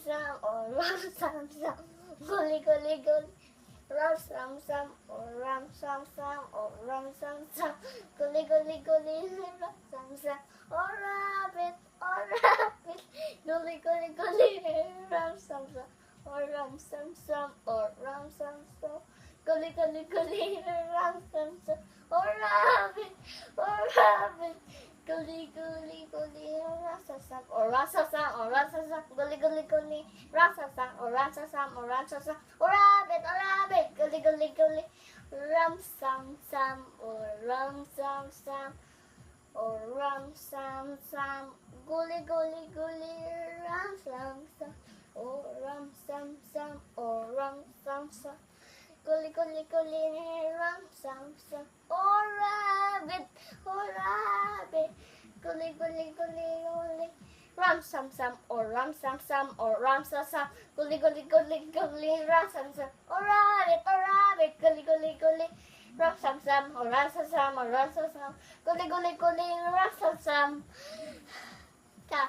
sam, or ram sam sam, gully gully gully. Ram sam sam, or ram sam sam, or ram sam sam, gully gully gully. Ram sam sam, or rabbit, gully gully gully. Ram sam sam, or ram sam sam, or ram sam sam, gully gully gully. Ram sam sam, or rabbit, gully gully gully. Rasasam, or rasasam, or rasasam, gully gully gully. Rasasam, or rasasam, or rasasam, or rabbit, gully gully gully. Ram sam sam, or ram sam sam, or ram sam sam, gully gully gully. Ram sam sam, or ram sam sam, or ram sam sam, gully gully gully. Ram sam sam, or rabbit, gully gully gully gully. Ram sam sam, or ram sam sam, or ram sam sam, gully gully gully gully. Ram sam sam, or rabbit, gully gully gully. Ram sam sam, or ram sam sam, or ram sam sam, gully gully gully. Ram sam sam.